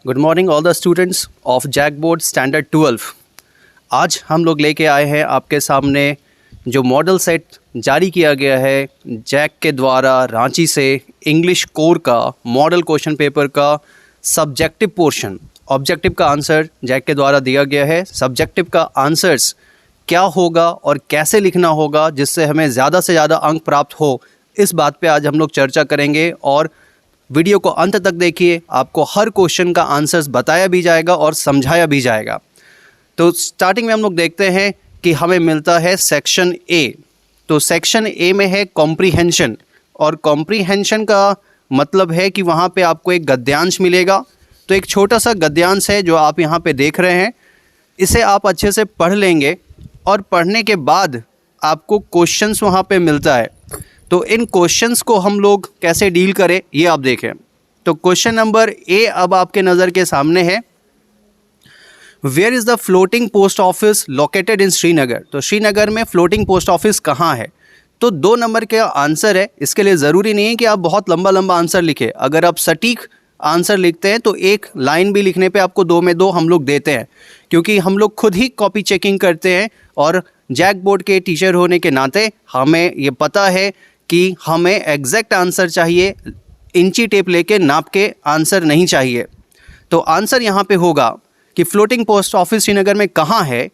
Good morning all the students of JAC board standard 12। आज हम लोग लेके आए हैं आपके सामने जो मॉडल सेट जारी किया गया है जैक के द्वारा रांची से इंग्लिश कोर का मॉडल क्वेश्चन पेपर का सब्जेक्टिव पोर्शन। ऑब्जेक्टिव का आंसर जैक के द्वारा दिया गया है। सब्जेक्टिव का आंसर्स क्या होगा और कैसे लिखना होगा जिससे हमें ज़्यादा से ज़्यादा अंक प्राप्त हो, इस बात पे आज हम लोग चर्चा करेंगे। और वीडियो को अंत तक देखिए, आपको हर क्वेश्चन का आंसर्स बताया भी जाएगा और समझाया भी जाएगा। तो स्टार्टिंग में हम लोग देखते हैं कि हमें मिलता है सेक्शन ए। तो सेक्शन ए में है कॉम्प्रीहेंशन, और कॉम्प्रीहेंशन का मतलब है कि वहाँ पे आपको एक गद्यांश मिलेगा। तो एक छोटा सा गद्यांश है जो आप यहाँ पे देख रहे हैं, इसे आप अच्छे से पढ़ लेंगे और पढ़ने के बाद आपको क्वेश्चंस वहाँ पे मिलता है। तो इन क्वेश्चंस को हम लोग कैसे डील करें ये आप देखें। तो क्वेश्चन नंबर ए अब आपके नज़र के सामने है, where is the floating post office located in Srinagar. तो श्रीनगर में फ्लोटिंग पोस्ट ऑफिस कहाँ है। तो 2 नंबर का आंसर है। इसके लिए ज़रूरी नहीं है कि आप बहुत लंबा लंबा आंसर लिखें। अगर आप सटीक आंसर लिखते हैं तो एक लाइन भी लिखने पे आपको 2 में 2 हम लोग देते हैं, क्योंकि हम लोग खुद ही कॉपी चेकिंग करते हैं और जैक बोर्ड के टीचर होने के नाते हमें ये पता है कि हमें एग्जैक्ट आंसर चाहिए, इंची टेप लेके नाप के आंसर नहीं चाहिए। तो आंसर यहाँ पे होगा कि फ्लोटिंग पोस्ट ऑफिस श्रीनगर में कहाँ है।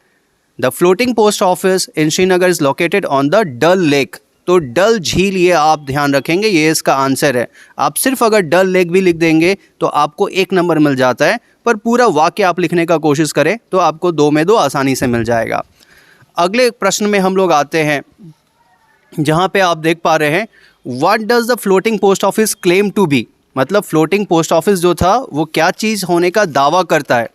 The floating post office in Srinagar is located on the Dal lake. तो डल झील, ये आप ध्यान रखेंगे, ये इसका आंसर है। आप सिर्फ अगर डल लेक भी लिख देंगे तो आपको 1 नंबर मिल जाता है, पर पूरा वाक्य आप लिखने का कोशिश करें तो आपको 2 में 2 आसानी से मिल जाएगा। अगले प्रश्न में हम लोग आते हैं, जहाँ पे आप देख पा रहे हैं, what does the floating post office claim to be. मतलब फ्लोटिंग पोस्ट ऑफिस जो था वो क्या चीज़ होने का दावा करता है।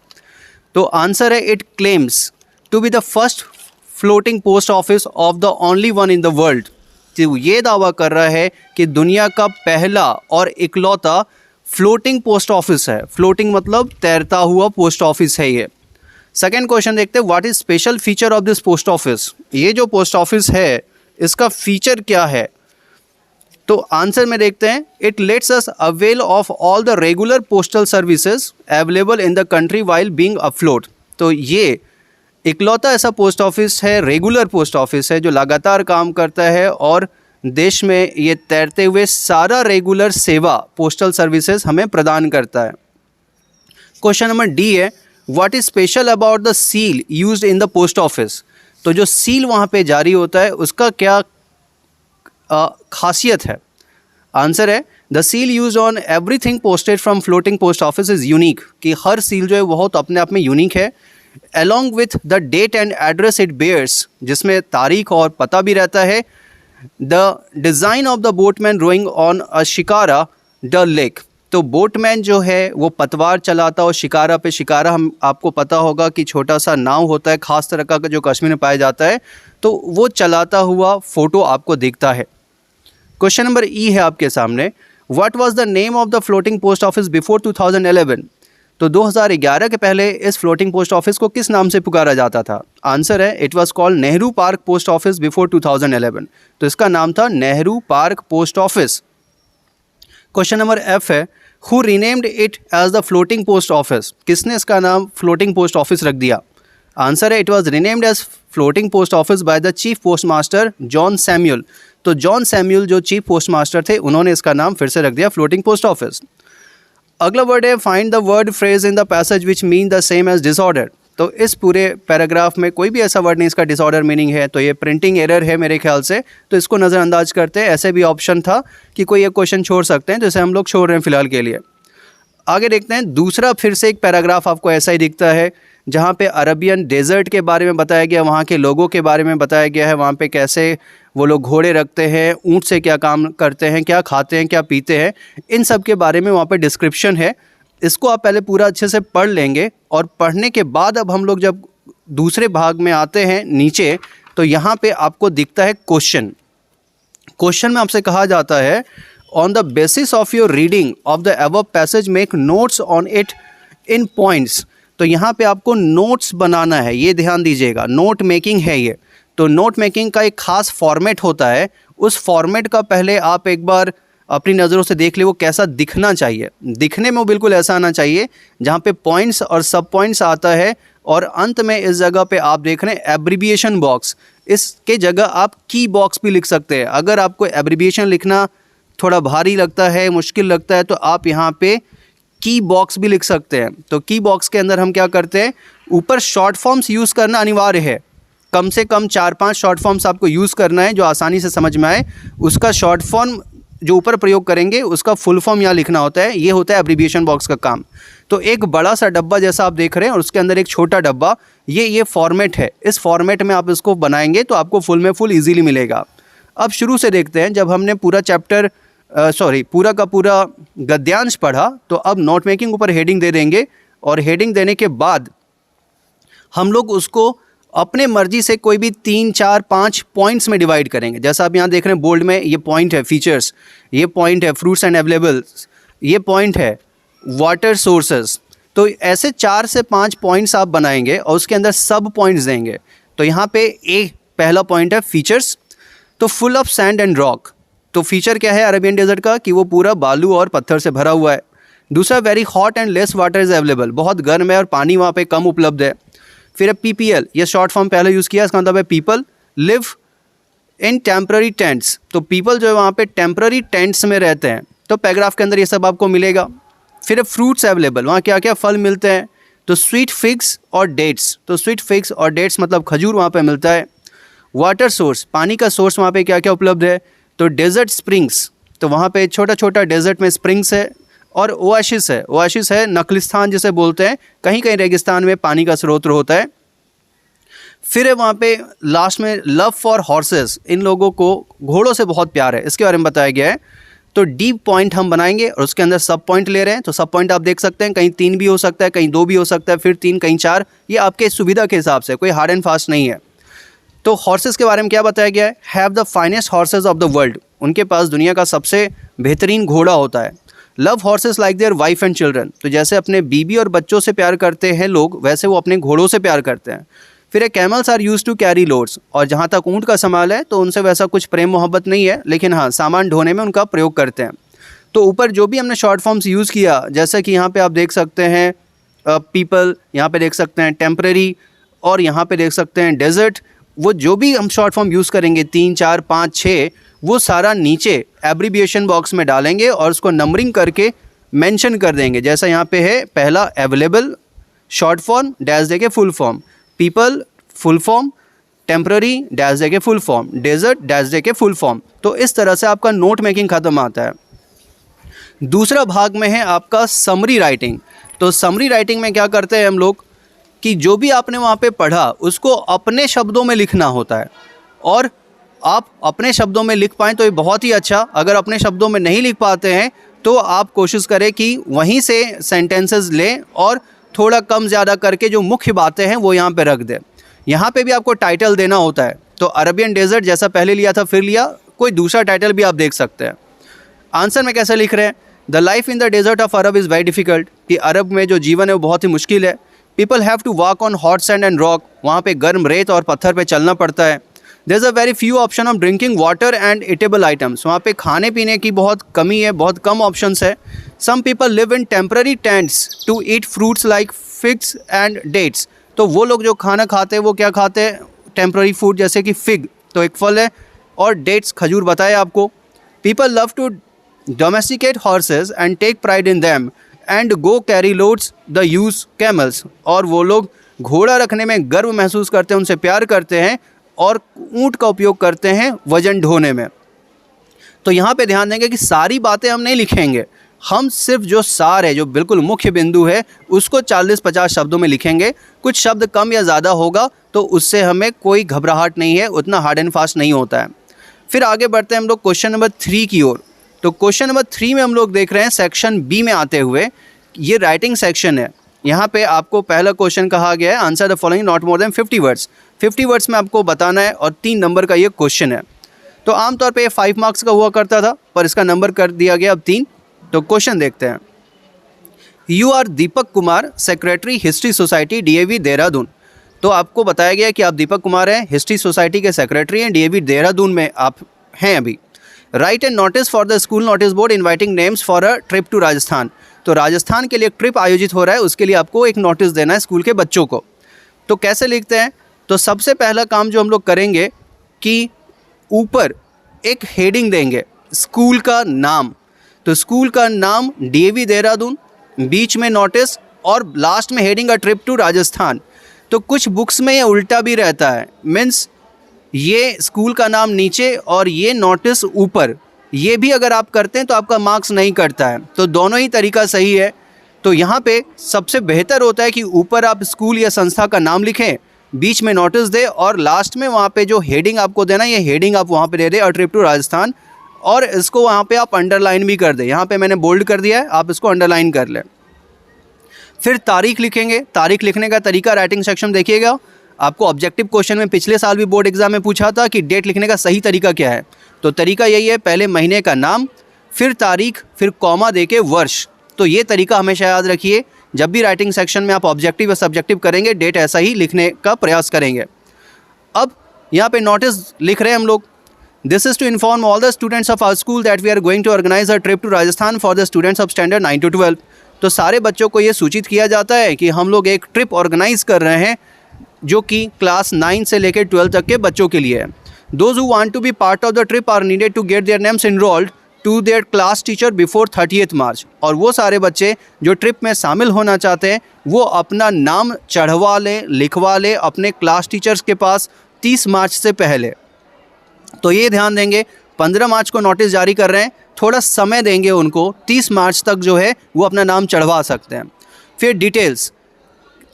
तो आंसर है, it claims to be the first floating post office of the only one in the world. तो ये दावा कर रहा है कि दुनिया का पहला और इकलौता फ्लोटिंग पोस्ट ऑफिस है। फ्लोटिंग मतलब तैरता हुआ पोस्ट ऑफिस है ये। सेकेंड क्वेश्चन देखते हैं, what is special feature of this post office. ये जो पोस्ट ऑफिस है इसका फीचर क्या है। तो आंसर में देखते हैं, it let's us avail of all the regular postal services available in the country while being afloat. तो ये इकलौता ऐसा पोस्ट ऑफिस है, रेगुलर पोस्ट ऑफिस है, जो लगातार काम करता है और देश में ये तैरते हुए सारा रेगुलर सेवा पोस्टल सर्विसेज हमें प्रदान करता है। क्वेश्चन नंबर डी है, what is special about the seal used in the post office. तो जो सील वहाँ पे जारी होता है उसका क्या खासियत है। आंसर है, the seal use on everything posted from floating post office is unique. कि हर सील जो है वो तो अपने आप में यूनिक है। Along with the date and address it bears, जिसमें तारीख और पता भी रहता है। The design of the boatman rowing on a shikara Dal lake. तो बोटमैन जो है वो पतवार चलाता और शिकारा पे, शिकारा हम आपको पता होगा कि छोटा सा नाव होता है ख़ास तरह का जो कश्मीर में पाया जाता है, तो वो चलाता हुआ फ़ोटो आपको दिखता है। क्वेश्चन नंबर ई है आपके सामने, what was the name of the floating post Office before 2011। तो 2011 के पहले इस फ्लोटिंग पोस्ट ऑफिस को किस नाम से पुकारा जाता था। आंसर है, it was called Nehru Park Post Office before 2011। तो इसका नाम था Nehru Park Post Office. Question number F है, who renamed it as the floating post office. किसने इसका नाम फ्लोटिंग पोस्ट ऑफिस रख दिया। आंसर है, it was renamed as floating post office by the chief post master John Samuel. तो John Samuel जो chief post master थे, उन्होंने इसका नाम फिर से रख दिया फ्लोटिंग पोस्ट ऑफिस। अगला वर्ड है, find the word phrase in the passage which mean the same as disorder. तो इस पूरे पैराग्राफ में कोई भी ऐसा वर्ड नहीं इसका डिसऑर्डर मीनिंग है, तो ये प्रिंटिंग एरर है मेरे ख्याल से, तो इसको नज़रअंदाज करते हैं। ऐसे भी ऑप्शन था कि कोई एक क्वेश्चन छोड़ सकते हैं, जैसे हम लोग छोड़ रहे हैं फिलहाल के लिए। आगे देखते हैं, दूसरा फिर से एक पैराग्राफ आपको ऐसा ही दिखता है, जहाँ पे अरबियन डेजर्ट के बारे में बताया गया, वहाँ के लोगों के बारे में बताया गया है, वहाँ पे कैसे वो लोग घोड़े रखते हैं, ऊँट से क्या काम करते हैं, क्या खाते हैं, क्या पीते हैं, इन सब के बारे में वहाँ पे डिस्क्रिप्शन है। इसको आप पहले पूरा अच्छे से पढ़ लेंगे, और पढ़ने के बाद अब हम लोग जब दूसरे भाग में आते हैं नीचे, तो यहाँ पे आपको दिखता है क्वेश्चन। क्वेश्चन में आपसे कहा जाता है, on the basis of your reading of the above passage make notes on it in points. तो यहाँ पे आपको नोट्स बनाना है, ये ध्यान दीजिएगा, नोट मेकिंग है ये। तो नोट मेकिंग का एक ख़ास फॉर्मेट होता है, उस फॉर्मेट का पहले आप एक बार अपनी नज़रों से देख ले वो कैसा दिखना चाहिए। दिखने में वो बिल्कुल ऐसा आना चाहिए जहाँ पे पॉइंट्स और सब पॉइंट्स आता है, और अंत में इस जगह पे आप देख रहे हैं एब्रीविएशन बॉक्स, इसके जगह आप की बॉक्स भी लिख सकते हैं। अगर आपको एब्रीविएशन लिखना थोड़ा भारी लगता है, मुश्किल लगता है, तो आप यहाँ पे की बॉक्स भी लिख सकते हैं। तो की बॉक्स के अंदर हम क्या करते हैं, ऊपर शॉर्ट फॉर्म्स यूज़ करना अनिवार्य है। कम से कम 4-5 शॉर्ट फॉर्म्स आपको यूज़ करना है जो आसानी से समझ में आए। उसका शॉर्ट फॉर्म जो ऊपर प्रयोग करेंगे उसका फुल फॉर्म यहाँ लिखना होता है। ये होता है एब्रीविएशन बॉक्स का काम। तो एक बड़ा सा डब्बा जैसा आप देख रहे हैं और उसके अंदर एक छोटा डब्बा, ये फॉर्मेट है। इस फॉर्मेट में आप इसको बनाएंगे तो आपको फुल में फुल ईजीली मिलेगा। अब शुरू से देखते हैं। जब हमने पूरा चैप्टर पूरा का पूरा गद्यांश पढ़ा, तो अब नोट मेकिंग ऊपर हेडिंग दे देंगे, और हेडिंग देने के बाद हम लोग उसको अपने मर्जी से कोई भी 3, 4, 5 पॉइंट्स में डिवाइड करेंगे। जैसा आप यहाँ देख रहे हैं बोल्ड में, ये पॉइंट है फीचर्स, ये पॉइंट है फ्रूट्स एंड अवेलेबल्स, ये पॉइंट है वाटर सोर्सेज। तो ऐसे 4 से 5 पॉइंट्स आप बनाएंगे और उसके अंदर सब पॉइंट्स देंगे। तो यहाँ पे पहला पॉइंट है फीचर्स, तो full of sand and rock. तो फीचर क्या है अरेबियन डेजर्ट का, कि वो पूरा बालू और पत्थर से भरा हुआ है। दूसरा, very hot and less water is available, बहुत गर्म है और पानी वहाँ पे कम उपलब्ध है। फिर PPL, ये शॉर्ट फॉर्म पहले यूज़ किया, इसका मतलब है पीपल लिव इन टेम्प्ररी टेंट्स। तो पीपल जो है वहाँ पे टेम्प्ररी टेंट्स में रहते हैं। तो पैराग्राफ के अंदर ये सब आपको मिलेगा। फिर फ्रूट्स अवेलेबल, वहाँ क्या क्या फल मिलते हैं, तो स्वीट फिग्स और डेट्स। तो स्वीट फिग्स और डेट्स मतलब खजूर वहाँ पे मिलता है। वाटर सोर्स, पानी का सोर्स वहाँ पे क्या क्या उपलब्ध है, तो डेजर्ट स्प्रिंग्स, तो वहाँ पे छोटा छोटा डेजर्ट में स्प्रिंग्स है। और ओएसिस है, ओएसिस है नखलिस्तान जिसे बोलते हैं, कहीं कहीं रेगिस्तान में पानी का स्रोत होता है। फिर है वहाँ पे लास्ट में लव फॉर हॉर्सेस, इन लोगों को घोड़ों से बहुत प्यार है, इसके बारे में बताया गया है। तो डीप पॉइंट हम बनाएंगे और उसके अंदर सब पॉइंट ले रहे हैं। तो सब पॉइंट आप देख सकते हैं, कहीं 3 भी हो सकता है, कहीं 2 भी हो सकता है, फिर 3, कहीं 4, ये आपके सुविधा के हिसाब से, कोई हार्ड एंड फास्ट नहीं है। तो हॉर्सेस के बारे में क्या बताया गया है, have the finest horses of the world, उनके पास दुनिया का सबसे बेहतरीन घोड़ा होता है। Love horses like their wife and children, तो जैसे अपने बीबी और बच्चों से प्यार करते हैं लोग, वैसे वो अपने घोड़ों से प्यार करते हैं। फिर camels are use to carry loads, और जहाँ तक ऊँट का सवाल है तो उनसे वैसा कुछ प्रेम मोहब्बत नहीं है, लेकिन हाँ सामान ढोने में उनका प्रयोग करते हैं। तो ऊपर जो भी हमने शॉर्ट फॉर्म्स यूज़ किया, जैसे कि यहाँ पे आप देख सकते हैं पीपल, यहाँ पे देख सकते हैं टेम्परेरी, और यहाँ पे देख सकते हैं डेजर्ट, वो जो भी हम शॉर्ट फॉर्म यूज़ करेंगे 3, 4, 5, 6, वो सारा नीचे एब्रीविएशन बॉक्स में डालेंगे और उसको नंबरिंग करके मेंशन कर देंगे। जैसा यहाँ पे है, पहला अवेलेबल शॉर्ट फॉर्म डैश दे के full form, people full form, temporary dash दे के फुल फॉर्म, डेजर्ट डैश दे के फुल फॉर्म। तो इस तरह से आपका नोट मेकिंग ख़त्म आता है। दूसरा भाग में है आपका समरी राइटिंग। तो समरी राइटिंग में क्या करते हैं हम लोग, कि जो भी आपने वहाँ पे पढ़ा उसको अपने शब्दों में लिखना होता है, और आप अपने शब्दों में लिख पाएँ तो ये बहुत ही अच्छा। अगर अपने शब्दों में नहीं लिख पाते हैं तो आप कोशिश करें कि वहीं से सेंटेंसेस लें और थोड़ा कम ज़्यादा करके जो मुख्य बातें हैं वो यहाँ पे रख दें। यहाँ पे भी आपको टाइटल देना होता है। तो अरबियन डेजर्ट जैसा पहले लिया था फिर लिया, कोई दूसरा टाइटल भी आप देख सकते हैं। आंसर में कैसे लिख रहे हैं, the life in the desert of Arab is very difficult, कि अरब में जो जीवन है वो बहुत ही मुश्किल है। People have to walk on hot sand and rock, वहाँ पे गर्म रेत और पत्थर पे चलना पड़ता है। There is a very few option of drinking water and eatable items, वहाँ पे खाने पीने की बहुत कमी है, बहुत कम ऑप्शंस है। Some people live in temporary tents to eat fruits like figs and dates, तो वो लोग जो खाना खाते हैं वो क्या खाते हैं, टेम्पररी फूड जैसे कि फिग, तो एक फल है, और डेट्स खजूर बताया आपको। People love to domesticate horses and take pride in them and go carry loads the use camels, और वो लोग घोड़ा रखने में गर्व महसूस करते हैं, उनसे प्यार करते हैं और ऊँट का उपयोग करते हैं वजन ढोने में। तो यहाँ पे ध्यान देंगे कि सारी बातें हम नहीं लिखेंगे, हम सिर्फ जो सार है, जो बिल्कुल मुख्य बिंदु है, उसको 40-50 शब्दों में लिखेंगे। कुछ शब्द कम या ज़्यादा होगा तो उससे हमें कोई घबराहट नहीं है, उतना हार्ड एंड फास्ट नहीं होता है। फिर आगे बढ़ते हैं हम लोग क्वेश्चन नंबर 3 की ओर। तो क्वेश्चन नंबर 3 में हम लोग देख रहे हैं सेक्शन बी में आते हुए, ये राइटिंग सेक्शन है। यहाँ पे आपको पहला क्वेश्चन कहा गया है answer the following not more than 50 words. 50 words में आपको बताना है और 3 नंबर का ये क्वेश्चन है। तो आमतौर पे ये 5 मार्क्स का हुआ करता था, पर इसका नंबर कर दिया गया अब 3। तो क्वेश्चन देखते हैं। You are Deepak Kumar, secretary history society DAV Dehradun. तो आपको बताया गया कि आप दीपक कुमार हैं, हिस्ट्री सोसाइटी के सेक्रेटरी हैं, DAV देहरादून में आप हैं अभी। Write and notice for the school notice board inviting names for a trip to Rajasthan. तो राजस्थान के लिए एक ट्रिप आयोजित हो रहा है, उसके लिए आपको एक नोटिस देना है स्कूल के बच्चों को। तो कैसे लिखते हैं? तो सबसे पहला काम जो हम लोग करेंगे कि ऊपर एक हेडिंग देंगे स्कूल का नाम। तो स्कूल का नाम DAV देहरादून, बीच में नोटिस और लास्ट में heading a trip to Rajasthan. तो कुछ बुक्स में ये उल्टा भी रहता है, मीन्स ये स्कूल का नाम नीचे और ये नोटिस ऊपर। ये भी अगर आप करते हैं तो आपका मार्क्स नहीं कटता है। तो दोनों ही तरीका सही है। तो यहाँ पे सबसे बेहतर होता है कि ऊपर आप स्कूल या संस्था का नाम लिखें, बीच में नोटिस दे और लास्ट में वहाँ पे जो हेडिंग आपको देना, ये हेडिंग आप वहाँ पे दे दें अ ट्रिप टू राजस्थान, और इसको वहाँ पे आप अंडरलाइन भी कर दें। यहाँ पे मैंने बोल्ड कर दिया है, आप इसको अंडरलाइन कर लें। फिर तारीख लिखेंगे। तारीख लिखने का तरीका राइटिंग सेक्शन देखिएगा। आपको ऑब्जेक्टिव क्वेश्चन में पिछले साल भी बोर्ड एग्जाम में पूछा था कि डेट लिखने का सही तरीका क्या है। तो तरीका यही है, पहले महीने का नाम, फिर तारीख, फिर कॉमा देके वर्ष। तो ये तरीका हमेशा याद रखिए, जब भी राइटिंग सेक्शन में आप ऑब्जेक्टिव या सब्जेक्टिव करेंगे, डेट ऐसा ही लिखने का प्रयास करेंगे। अब यहाँ पे नोटिस लिख रहे हैं हम लोग, this is to inform all the students of our school that we are going to organise a trip to Rajasthan for the students of standard 9 to 12। तो सारे बच्चों को ये सूचित किया जाता है कि हम लोग एक ट्रिप ऑर्गेनाइज कर रहे हैं जो कि क्लास 9 से लेकर 12 तक के बच्चों के लिए है। Those who want to be part of the trip are needed to get their names enrolled to their class teacher before 30th March. और वो सारे बच्चे जो ट्रिप में शामिल होना चाहते हैं वो अपना नाम चढ़वा लें, लिखवा लें अपने क्लास टीचर्स के पास 30 मार्च से पहले। तो ये ध्यान देंगे, 15 मार्च को नोटिस जारी कर रहे हैं, थोड़ा समय देंगे उनको, 30 मार्च तक जो है वो अपना नाम चढ़वा सकते हैं। फिर डिटेल्स।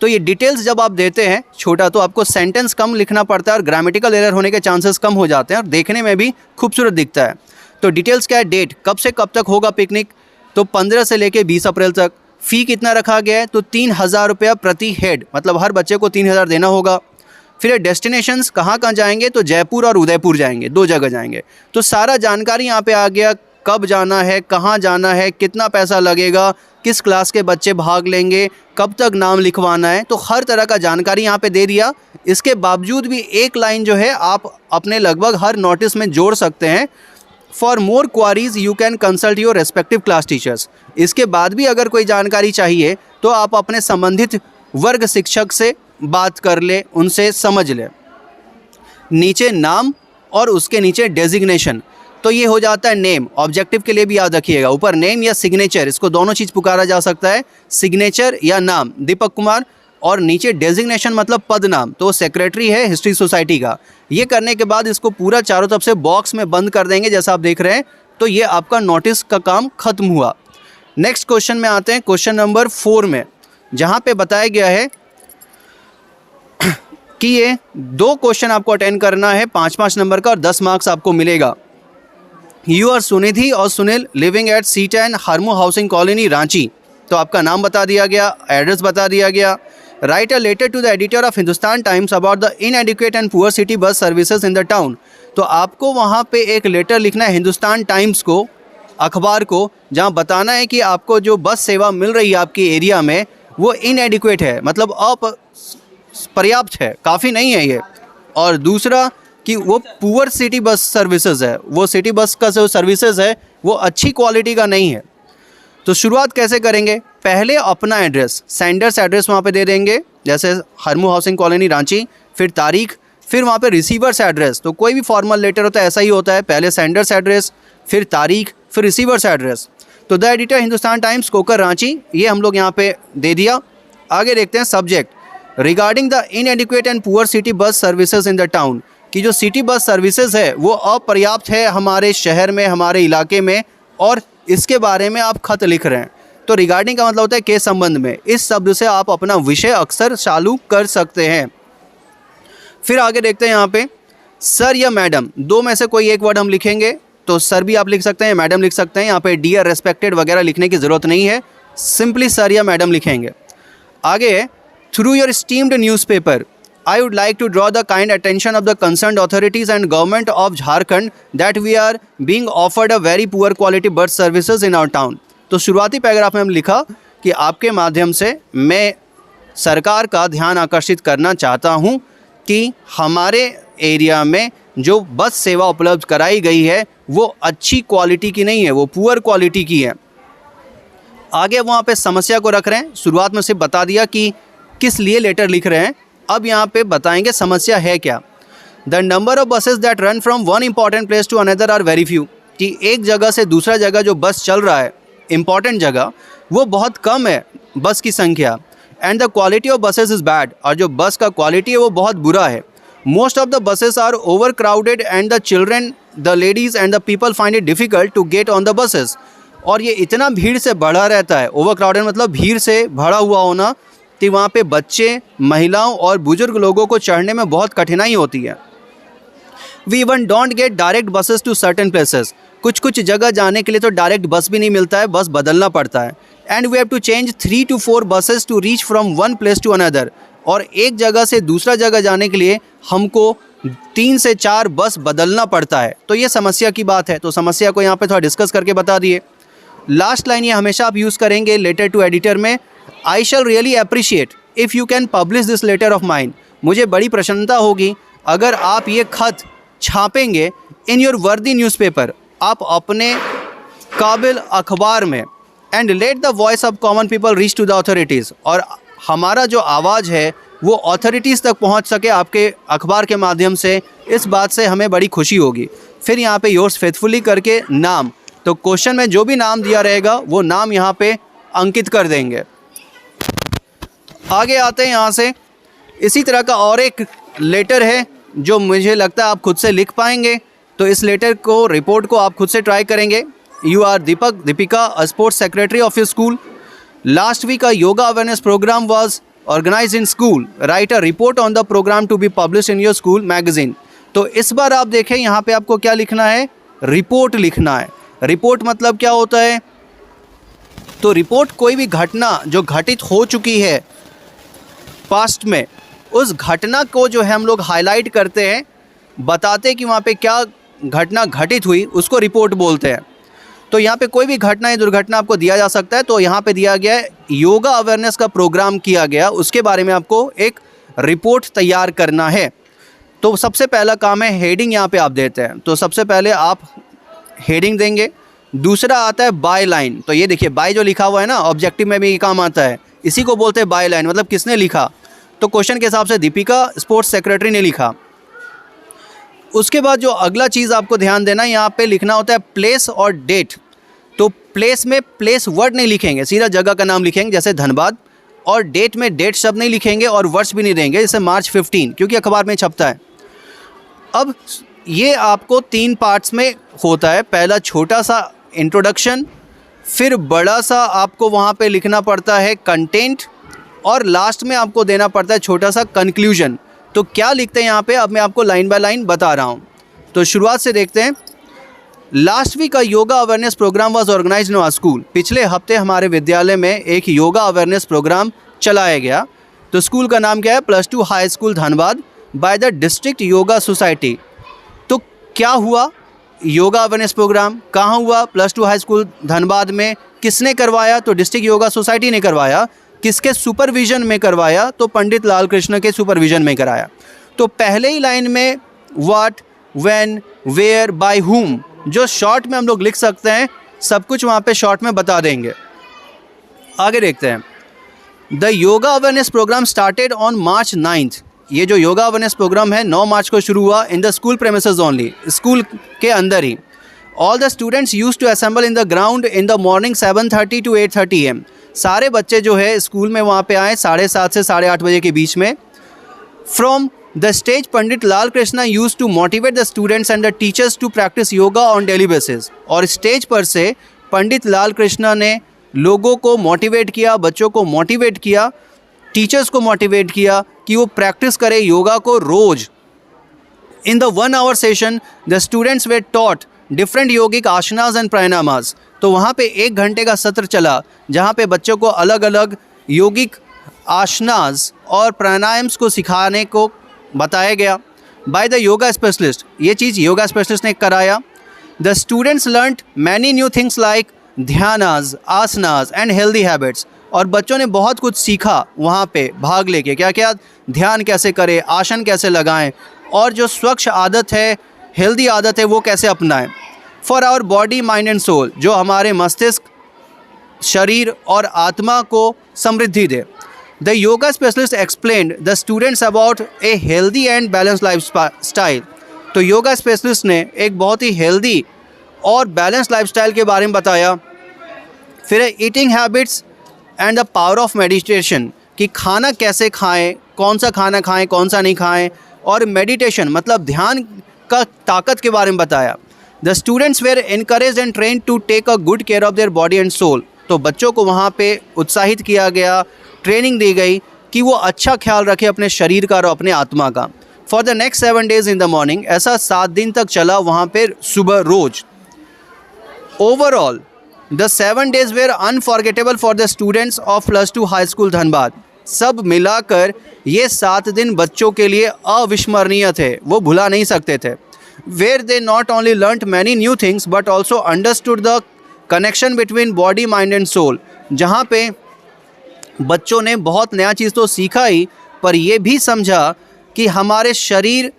तो ये डिटेल्स जब आप देते हैं छोटा, तो आपको सेंटेंस कम लिखना पड़ता है और ग्रामेटिकल एरर होने के चांसेस कम हो जाते हैं और देखने में भी खूबसूरत दिखता है। तो डिटेल्स क्या है? डेट, कब से कब तक होगा पिकनिक, तो 15 से लेके 20 अप्रैल तक। फ़ी कितना रखा गया है? तो 3000 रुपया प्रति हेड, मतलब हर बच्चे को 3000 देना होगा। फिर डेस्टिनेशंस, कहाँ कहाँ जाएंगे? तो जयपुर और उदयपुर जाएंगे, 2 जगह जाएंगे। तो सारा जानकारी यहाँ पे आ गया, कब जाना है, कहाँ जाना है, कितना पैसा लगेगा, किस क्लास के बच्चे भाग लेंगे, कब तक नाम लिखवाना है। तो हर तरह का जानकारी यहाँ पे दे दिया। इसके बावजूद भी एक लाइन जो है आप अपने लगभग हर नोटिस में जोड़ सकते हैं, for more queries you can consult your respective class teachers. इसके बाद भी अगर कोई जानकारी चाहिए तो आप अपने संबंधित वर्ग शिक्षक से बात कर ले, उनसे समझ ले। नीचे नाम और उसके नीचे डेजिग्नेशन, तो ये हो जाता है नेम। ऑब्जेक्टिव के लिए भी याद रखिएगा, ऊपर नेम या सिग्नेचर, इसको दोनों चीज़ पुकारा जा सकता है, सिग्नेचर या नाम, दीपक कुमार, और नीचे डेजिग्नेशन मतलब पद नाम, तो सेक्रेटरी है हिस्ट्री सोसाइटी का। ये करने के बाद इसको पूरा चारों तरफ से बॉक्स में बंद कर देंगे जैसा आप देख रहे हैं। तो ये आपका नोटिस का काम खत्म हुआ। नेक्स्ट क्वेश्चन में आते हैं, क्वेश्चन नंबर 4 में, जहाँ पे बताया गया है कि ये 2 क्वेश्चन आपको अटेंड करना है 5-5 नंबर का और 10 मार्क्स आपको मिलेगा। यू आर सुनिधि और Sunil living at C10 Harmu housing colony Ranchi. तो आपका नाम बता दिया गया, एड्रेस बता दिया गया। Write a letter to the editor of Hindustan Times about the inadequate and poor city bus services in the town. तो आपको वहाँ पे एक लेटर लिखना है हिंदुस्तान टाइम्स को, अखबार को, जहाँ बताना है कि आपको जो बस सेवा मिल रही है आपकी एरिया में वो इनएडिक्वेट है, मतलब अपर्याप्त है, काफ़ी नहीं है ये। और दूसरा कि वो पुअर सिटी बस सर्विसेज है, वो सिटी बस का जो सर्विसेज है वो अच्छी क्वालिटी का नहीं है। तो शुरुआत कैसे करेंगे? पहले अपना एड्रेस, सेंडर्स एड्रेस वहाँ पे दे देंगे, जैसे हरमू हाउसिंग कॉलोनी रांची, फिर तारीख, फिर वहाँ पे रिसीवर्स एड्रेस। तो कोई भी फॉर्मल लेटर होता है ऐसा ही होता है, पहले सेंडर्स एड्रेस, फिर तारीख, फिर रिसीवर्स एड्रेस। तो the editor Hindustan Times Kokar Ranchi, ये हम लोग यहाँ पे दे दिया। आगे देखते हैं subject, regarding the inadequate and poor city bus services in the town, कि जो सिटी बस सर्विसेज है वो अपर्याप्त है हमारे शहर में, हमारे इलाके में, और इसके बारे में आप खत लिख रहे हैं। तो रिगार्डिंग का मतलब होता है के संबंध में, इस शब्द से आप अपना विषय अक्सर चालू कर सकते हैं। फिर आगे देखते हैं यहाँ पे सर या मैडम, 2 में से कोई एक वर्ड हम लिखेंगे। तो सर भी आप लिख सकते हैं, मैडम लिख सकते हैं। यहाँ पे डियर, रेस्पेक्टेड वगैरह लिखने की ज़रूरत नहीं है, सिंपली सर या मैडम लिखेंगे। आगे, through your steamed newspaper I would like to draw the kind attention of the concerned authorities and government of Jharkhand that we are being offered a very poor quality bus services in our town। तो शुरुआती paragraph में हम लिखा कि आपके माध्यम से मैं सरकार का ध्यान आकर्षित करना चाहता हूं कि हमारे एरिया में जो बस सेवा उपलब्ध कराई गई है वो अच्छी क्वालिटी की नहीं है, वो पुअर क्वालिटी की है। आगे वहाँ पे समस्या को रख रहे हैं। शुरुआत में से बता दिया कि किस लिए लेटर लिख रहे हैं, अब यहाँ पे बताएंगे समस्या है क्या। The number of buses that run from one important place to another are very few, कि एक जगह से दूसरा जगह जो बस चल रहा है इंपॉर्टेंट जगह, वो बहुत कम है बस की संख्या। And the quality of buses is bad, और जो बस का क्वालिटी है वो बहुत बुरा है। Most of the buses are over crowded and the children, the ladies and the people find it difficult to get on the buses, और ये इतना भीड़ से भरा रहता है। ओवर क्राउडेड मतलब भीड़ से भरा हुआ होना, कि वहाँ पे बच्चे, महिलाओं और बुजुर्ग लोगों को चढ़ने में बहुत कठिनाई होती है। We even don't get direct buses to certain places, कुछ जगह जाने के लिए तो डायरेक्ट बस भी नहीं मिलता है, बस बदलना पड़ता है। And we have to change 3 to 4 buses to reach from one place to another, और एक जगह से दूसरा जगह जाने के लिए हमको 3 से 4 बस बदलना पड़ता है। तो ये समस्या की बात है, तो समस्या को यहाँ पे थोड़ा डिस्कस करके बता दिए। लास्ट लाइन ये हमेशा आप यूज़ करेंगे लेटर टू एडिटर में, I shall really appreciate if you can publish this letter of mine, मुझे बड़ी प्रसन्नता होगी अगर आप ये खत छापेंगे इन योर वर्दी न्यूज़पेपर, आप अपने काबिल अखबार में। And let the voice of common people reach to the authorities, और हमारा जो आवाज़ है वो अथॉरिटीज़ तक पहुंच सके आपके अखबार के माध्यम से, इस बात से हमें बड़ी खुशी होगी। फिर यहाँ पे योर्स फेथफुली करके नाम, तो क्वेश्चन में जो भी नाम दिया रहेगा वो नाम यहाँ पे अंकित कर देंगे। आगे आते हैं यहाँ से, इसी तरह का और एक लेटर है जो मुझे लगता है आप खुद से लिख पाएंगे, तो इस लेटर को, रिपोर्ट को आप खुद से ट्राई करेंगे। You are Deepika, a sports secretary of your school. Last week a yoga awareness programme was organise in school, write a report on the programme to be publish in your school magazine. तो इस बार आप देखें यहाँ पे आपको क्या लिखना है, रिपोर्ट लिखना है। रिपोर्ट मतलब क्या होता है, तो रिपोर्ट कोई भी घटना जो घटित हो चुकी है पास्ट में, उस घटना को जो है हम लोग हाईलाइट करते हैं, बताते हैं कि वहाँ पे क्या घटना घटित हुई, उसको रिपोर्ट बोलते हैं। तो यहाँ पे कोई भी घटना या दुर्घटना आपको दिया जा सकता है, तो यहाँ पे दिया गया है योगा अवेयरनेस का प्रोग्राम किया गया, उसके बारे में आपको एक रिपोर्ट तैयार करना है। तो सबसे पहला काम है हेडिंग, यहाँ पे आप देते हैं, तो सबसे पहले आप हेडिंग देंगे। दूसरा आता है बाय लाइन, तो ये देखिए बाय जो लिखा हुआ है ना, ऑब्जेक्टिव में भी ये काम आता है, इसी को बोलते हैं बाय लाइन, मतलब किसने लिखा, तो क्वेश्चन के हिसाब से दीपिका स्पोर्ट्स सेक्रेटरी ने लिखा। उसके बाद जो अगला चीज़ आपको ध्यान देना है, यहाँ पे लिखना होता है प्लेस और डेट। तो प्लेस में प्लेस वर्ड नहीं लिखेंगे, सीधा जगह का नाम लिखेंगे जैसे धनबाद, और डेट में डेट शब्द नहीं लिखेंगे और वर्ष भी नहीं देंगे जैसे मार्च 15, क्योंकि अखबार में छपता है। अब ये आपको 3 पार्ट्स में होता है, पहला छोटा सा इंट्रोडक्शन, फिर बड़ा सा आपको वहाँ पे लिखना पड़ता है कंटेंट, और लास्ट में आपको देना पड़ता है छोटा सा कंक्लूजन। तो क्या लिखते हैं यहाँ पे, अब मैं आपको लाइन बाय लाइन बता रहा हूँ। तो शुरुआत से देखते हैं। लास्ट वीक का yoga awareness programme was organised in our school, पिछले हफ्ते हमारे विद्यालय में एक योगा अवेयरनेस प्रोग्राम चलाया गया। तो स्कूल का नाम क्या है, +2 high school Dhanbad by the district yoga society. तो क्या हुआ, योगा अवेयरनेस प्रोग्राम कहाँ हुआ, +2 हाई स्कूल धनबाद में। किसने करवाया, तो डिस्ट्रिक्ट योगा सोसाइटी ने करवाया। किसके सुपरविज़न में करवाया, तो पंडित लाल कृष्ण के सुपरविज़न में कराया। तो पहले ही लाइन में what, when, where, by whom, जो शॉर्ट में हम लोग लिख सकते हैं, सब कुछ वहाँ पे शॉर्ट में बता देंगे। आगे देखते हैं। The yoga awareness programme started on March 9th। ये जो योगा अवेयरनेस प्रोग्राम है 9 मार्च को शुरू हुआ, in the school premises only, school के अंदर ही। All the students use to assemble in the ground in the morning 7:30 to 8:30 AM। सारे बच्चे जो है स्कूल में वहाँ पे आए 7:30 से 8:30 बजे के बीच में। From the stage Pandit Lal Krishna use to motivate the students and the teachers to practise yoga on daily basis. और स्टेज पर से पंडित लाल कृष्णा ने लोगों को मोटिवेट किया, बच्चों को मोटिवेट किया, टीचर्स को मोटिवेट किया कि वो प्रैक्टिस करें योगा को रोज़। In the 1 hour session the students were taught different yogic asanas and pranayamas. तो वहाँ पे 1 घंटे का सत्र चला, जहाँ पे बच्चों को अलग अलग योगिक आसनास और प्राणायाम्स को सिखाने को बताया गया बाय द योगा स्पेशलिस्ट। ये चीज़ योगा स्पेशलिस्ट ने कराया। The students learned many new things like dhyanas, asanas and healthy habits. और बच्चों ने बहुत कुछ सीखा वहाँ पे भाग लेके, क्या क्या, ध्यान कैसे करें, आसन कैसे लगाएं, और जो स्वच्छ आदत है, हेल्दी आदत है, वो कैसे अपनाएं। For our body mind and soul, जो हमारे मस्तिष्क, शरीर और आत्मा को समृद्धि दे। The yoga specialist explained the students about a healthy and balance lifestyle. तो योगा स्पेशलिस्ट ने एक बहुत ही हेल्दी और बैलेंस लाइफस्टाइल के बारे में बताया। फिर eating habits and the power of meditation, कि खाना कैसे खाएं, कौन सा खाना खाएं, कौन सा नहीं खाएं, और मेडिटेशन मतलब ध्यान का ताकत के बारे में बताया। The students were encourage and train to take a good care of their body and soul. तो बच्चों को वहाँ पे उत्साहित किया गया, ट्रेनिंग दी गई कि वो अच्छा ख्याल रखें अपने शरीर का और अपने आत्मा का। For the next 7 days in the morning, ऐसा 7 दिन तक चला वहाँ पे सुबह रोज। Overall the 7 days were unforgettable for the students of +2 high school Dhanbad. सब मिलाकर ये 7 दिन बच्चों के लिए अविस्मरणीय थे, वो भुला नहीं सकते थे। Were they not only learned many new things but also understood the connection between body mind and soul, जहाँ पे बच्चों ने बहुत नया चीज़ तो सीखा ही, पर ये भी समझा कि हमारे शरीर,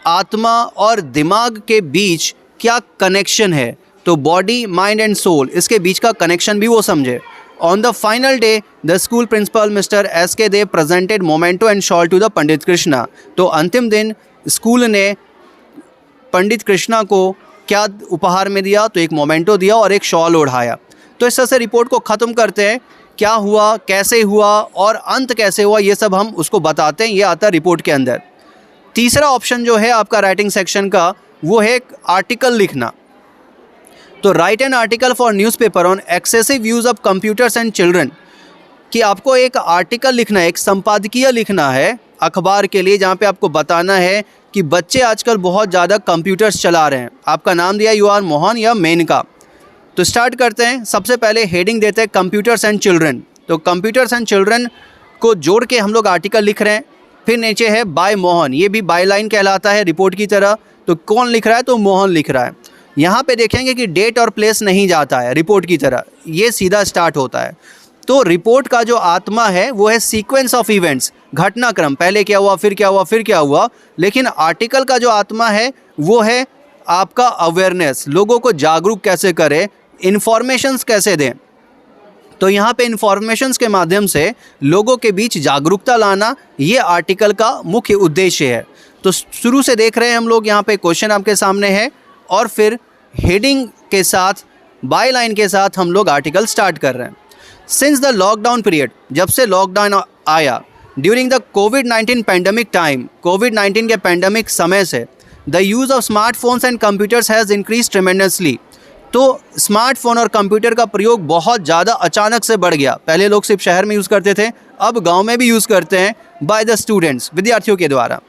आत्मा और दिमाग के बीच क्या कनेक्शन है। तो बॉडी माइंड एंड सोल, इसके बीच का कनेक्शन भी वो समझे। On the final day the school principal mister SK Dev presented memento and shawl to the Pandit Krishna. तो अंतिम दिन स्कूल ने पंडित कृष्णा को क्या उपहार में दिया, तो एक मोमेंटो दिया और एक शॉल ओढ़ाया। तो इस तरह से रिपोर्ट को ख़त्म करते हैं। क्या हुआ, कैसे हुआ और अंत कैसे हुआ, ये सब हम उसको बताते हैं। ये आता है रिपोर्ट के अंदर। तीसरा ऑप्शन जो है आपका राइटिंग सेक्शन का, वो है आर्टिकल लिखना। तो right an article for newspaper on excessive use of computers and children, कि आपको एक आर्टिकल लिखना है, एक संपादकीय लिखना है अखबार के लिए, जहाँ पे आपको बताना है कि बच्चे आजकल बहुत ज़्यादा कंप्यूटर्स चला रहे हैं। आपका नाम दिया यू आर मोहन या मेनका। तो स्टार्ट करते हैं। सबसे पहले हेडिंग देते हैं कंप्यूटर्स एंड चिल्ड्रन। तो कंप्यूटर्स एंड चिल्ड्रन को जोड़ के हम लोग आर्टिकल लिख रहे हैं। फिर नीचे है बाय मोहन, ये भी बाय लाइन कहलाता है रिपोर्ट की तरह। तो कौन लिख रहा है, तो मोहन लिख रहा है। यहाँ पे देखेंगे कि डेट और प्लेस नहीं जाता है रिपोर्ट की तरह, ये सीधा स्टार्ट होता है। तो रिपोर्ट का जो आत्मा है वो है सीक्वेंस ऑफ इवेंट्स, घटनाक्रम, पहले क्या हुआ, फिर क्या हुआ, फिर क्या हुआ। लेकिन आर्टिकल का जो आत्मा है वो है आपका अवेयरनेस, लोगों को जागरूक कैसे करें, इन्फॉर्मेशंस कैसे दें। तो यहाँ पे इन्फॉर्मेशंस के माध्यम से लोगों के बीच जागरूकता लाना, ये आर्टिकल का मुख्य उद्देश्य है। तो शुरू से देख रहे हैं हम लोग, यहाँ पे क्वेश्चन आपके सामने है और फिर हेडिंग के साथ, बाय लाइन के साथ हम लोग आर्टिकल स्टार्ट कर रहे हैं। सिंस द लॉकडाउन पीरियड, जब से लॉकडाउन आया, ड्यूरिंग द कोविड-19 पैंडमिक टाइम, कोविड-19 के पैंडमिक समय से, the use of smartphones and computers has increase tremendously. तो स्मार्टफोन और कंप्यूटर का प्रयोग बहुत ज़्यादा अचानक से बढ़ गया। पहले लोग सिर्फ शहर में यूज़ करते थे, अब गांव में भी यूज़ करते हैं बाय द स्टूडेंट्स, विद्यार्थियों के द्वारा।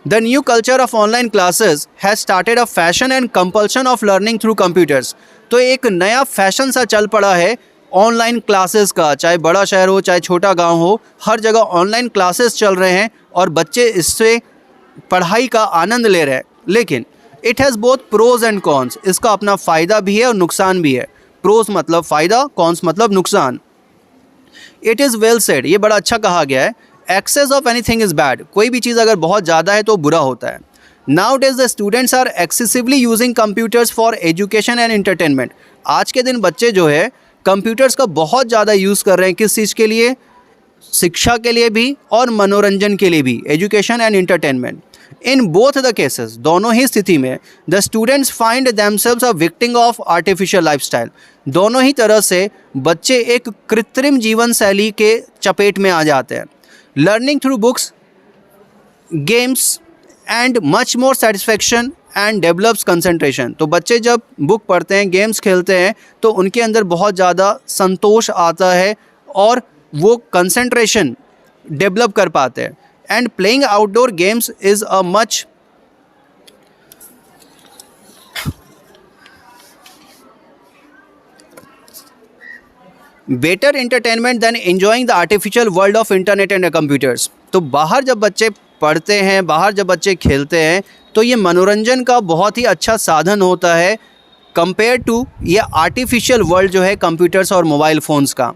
The new culture of online classes has started a fashion and compulsion of learning through computers. तो एक नया फैशन सा चल पड़ा है ऑनलाइन क्लासेस का, चाहे बड़ा शहर हो चाहे छोटा गांव हो, हर जगह ऑनलाइन क्लासेस चल रहे हैं और बच्चे इससे पढ़ाई का आनंद ले रहे हैं। लेकिन it has both pros and cons, इसका अपना फ़ायदा भी है और नुकसान भी है। प्रोज मतलब फ़ायदा, कॉन्स मतलब नुकसान। इट इज़ वेल सेड, ये बड़ा अच्छा कहा गया है। Excess of anything is bad, कोई भी चीज़ अगर बहुत ज़्यादा है तो बुरा होता है। Nowadays the students are excessively using computers for education and entertainment. आज के दिन बच्चे जो है कंप्यूटर्स का बहुत ज़्यादा यूज़ कर रहे हैं। किस चीज़ के लिए? शिक्षा के लिए भी और मनोरंजन के लिए भी, education and entertainment. In both the cases, दोनों ही स्थिति में, the students find themselves a victim of artificial lifestyle. दोनों ही तरह से बच्चे एक कृत्रिम जीवन शैली के चपेट में आ जाते हैं। Learning through books, games and much more satisfaction and develops concentration. तो बच्चे जब बुक पढ़ते हैं, गेम्स खेलते हैं, तो उनके अंदर बहुत ज़्यादा संतोष आता है और वो कंसंट्रेशन डेवलप कर पाते हैं। And playing outdoor games is a much better entertainment than enjoying the artificial world of internet and computers. तो बाहर जब बच्चे पढ़ते हैं, बाहर जब बच्चे खेलते हैं, तो ये मनोरंजन का बहुत ही अच्छा साधन होता है कंपेयर टू ये आर्टिफिशियल वर्ल्ड जो है कंप्यूटर्स और मोबाइल फ़ोन्स का।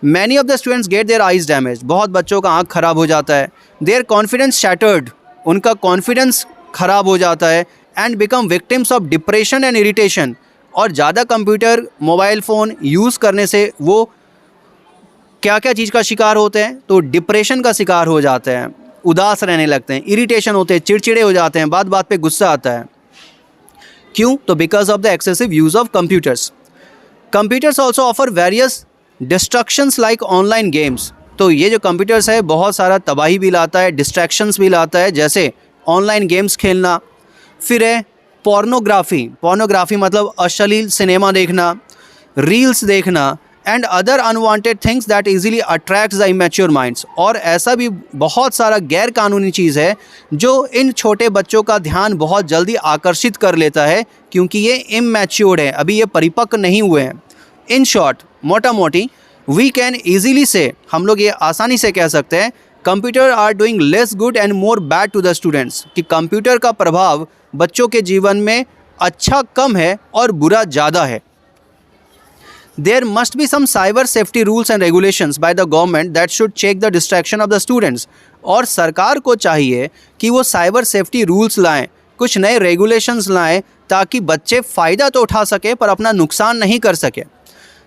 Many of the students gate their eyes damage, बहुत बच्चों का आँख ख़राब हो जाता है। देयर कॉन्फिडेंस शैटर्ड, उनका कॉन्फिडेंस ख़राब हो जाता है and become victims of depression and irritation. और ज़्यादा कंप्यूटर मोबाइल फ़ोन यूज़ करने से वो क्या क्या चीज़ का शिकार होते हैं, तो डिप्रेशन का शिकार हो जाते हैं, उदास रहने लगते हैं, इरिटेशन होते हैं, चिड़चिड़े हो जाते हैं, बात बात पे गुस्सा आता है। क्यों? तो because of the excessive use of computers. Computers also offer various destructions like online games. तो ये जो कंप्यूटर्स है बहुत सारा तबाही भी लाता है, डिस्ट्रैक्शंस भी लाता है, जैसे ऑनलाइन गेम्स खेलना। फिर है पोर्नोग्राफी मतलब अश्लील सिनेमा देखना, रील्स देखना and other unwanted things that easily attracts the immature minds. और ऐसा भी बहुत सारा गैर कानूनी चीज़ है जो इन छोटे बच्चों का ध्यान बहुत जल्दी आकर्षित कर लेता है, क्योंकि ये इमैच्योर्ड है, अभी ये परिपक्व नहीं हुए हैं। इन शॉर्ट, मोटा मोटी वी कैन ईजीली से, हम लोग ये आसानी से कह सकते हैं, computer are doing less good and more bad to the students, कि कंप्यूटर का प्रभाव बच्चों के जीवन में अच्छा कम है और बुरा ज़्यादा है। There must be some cyber safety rules and regulations by the government that should check the distraction of the students। और सरकार को चाहिए कि वो साइबर सेफ्टी रूल्स लाएं, कुछ नए रेगुलेशंस लाएं, ताकि बच्चे फ़ायदा तो उठा सके पर अपना नुकसान नहीं कर सके।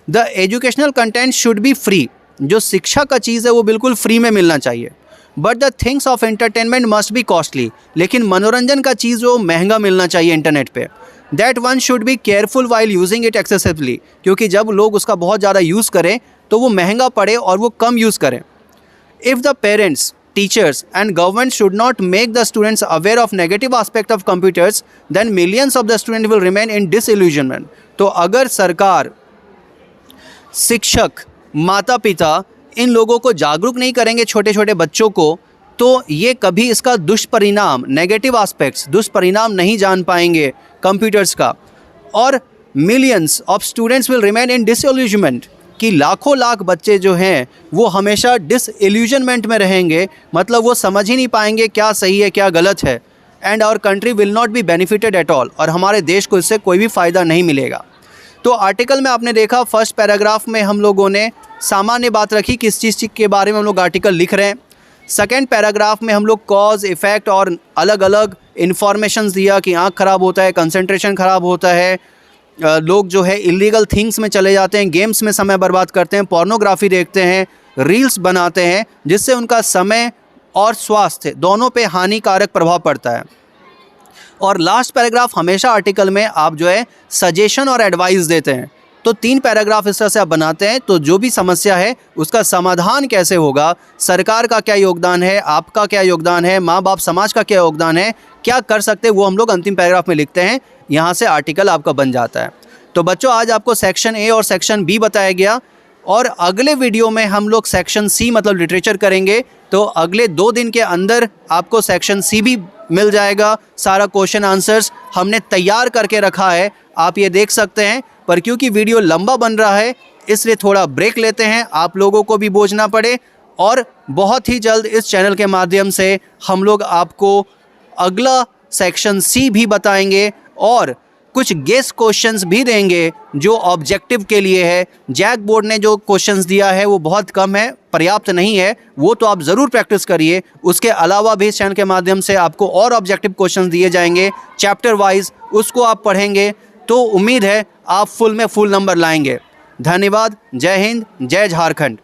The educational content should be free. जो शिक्षा का चीज़ है वो बिल्कुल फ्री में मिलना चाहिए। But the things of entertainment must be costly. लेकिन मनोरंजन का चीज़ वो महंगा मिलना चाहिए इंटरनेट पे। That one should be careful while using it excessively, क्योंकि जब लोग उसका बहुत ज़्यादा यूज़ करें तो वो महंगा पड़े और वो कम यूज़ करें। If the parents, teachers and government should not make the students aware of negative aspect of computers, then millions of the student will remain in disillusionment. तो अगर सरकार, शिक्षक, माता पिता इन लोगों को जागरूक नहीं करेंगे, छोटे छोटे बच्चों को, तो ये कभी इसका दुष्परिणाम, नेगेटिव एस्पेक्ट्स, दुष्परिणाम नहीं जान पाएंगे कंप्यूटर्स का। और millions of students will remain in disillusionment, कि लाखों लाख बच्चे जो हैं वो हमेशा डिसइल्यूजनमेंट में रहेंगे, मतलब वो समझ ही नहीं पाएंगे क्या सही है क्या गलत है। And our country will not be benefited at all, और हमारे देश को इससे कोई भी फ़ायदा नहीं मिलेगा। तो आर्टिकल में आपने देखा, फर्स्ट पैराग्राफ में हम लोगों ने सामान्य बात रखी, किस चीज़ के बारे में हम लोग आर्टिकल लिख रहे हैं। सेकेंड पैराग्राफ में हम लोग कॉज, इफ़ेक्ट और अलग अलग इन्फॉर्मेशंस दिया कि आँख ख़राब होता है, कंसंट्रेशन ख़राब होता है, लोग जो है इलीगल थिंग्स में चले जाते हैं, गेम्स में समय बर्बाद करते हैं, पोर्नोग्राफी देखते हैं, रील्स बनाते हैं, जिससे उनका समय और स्वास्थ्य दोनों पे हानिकारक प्रभाव पड़ता है। और लास्ट पैराग्राफ हमेशा आर्टिकल में आप जो है सजेशन और एडवाइस देते हैं। तो 3 पैराग्राफ इस तरह से आप बनाते हैं, तो जो भी समस्या है उसका समाधान कैसे होगा, सरकार का क्या योगदान है, आपका क्या योगदान है, माँ बाप समाज का क्या योगदान है, क्या कर सकते हैं, वो हम लोग अंतिम पैराग्राफ में लिखते हैं। यहाँ से आर्टिकल आपका बन जाता है। तो बच्चों, आज आपको सेक्शन ए और सेक्शन बी बताया गया, और अगले वीडियो में हम लोग सेक्शन सी मतलब लिटरेचर करेंगे। तो अगले 2 दिन के अंदर आपको सेक्शन सी भी मिल जाएगा। सारा क्वेश्चन आंसर्स हमने तैयार करके रखा है, आप ये देख सकते हैं। पर क्योंकि वीडियो लंबा बन रहा है इसलिए थोड़ा ब्रेक लेते हैं, आप लोगों को भी बोझ ना पड़े। और बहुत ही जल्द इस चैनल के माध्यम से हम लोग आपको अगला सेक्शन सी भी बताएंगे और कुछ गेस क्वेश्चंस भी देंगे जो ऑब्जेक्टिव के लिए है। जैक बोर्ड ने जो क्वेश्चंस दिया है वो बहुत कम है, पर्याप्त नहीं है, वो तो आप ज़रूर प्रैक्टिस करिए। उसके अलावा भी इस चैनल के माध्यम से आपको और ऑब्जेक्टिव क्वेश्चंस दिए जाएंगे चैप्टर वाइज, उसको आप पढ़ेंगे तो उम्मीद है आप फुल में फुल नंबर लाएंगे। धन्यवाद। जय हिंद, जय झारखंड।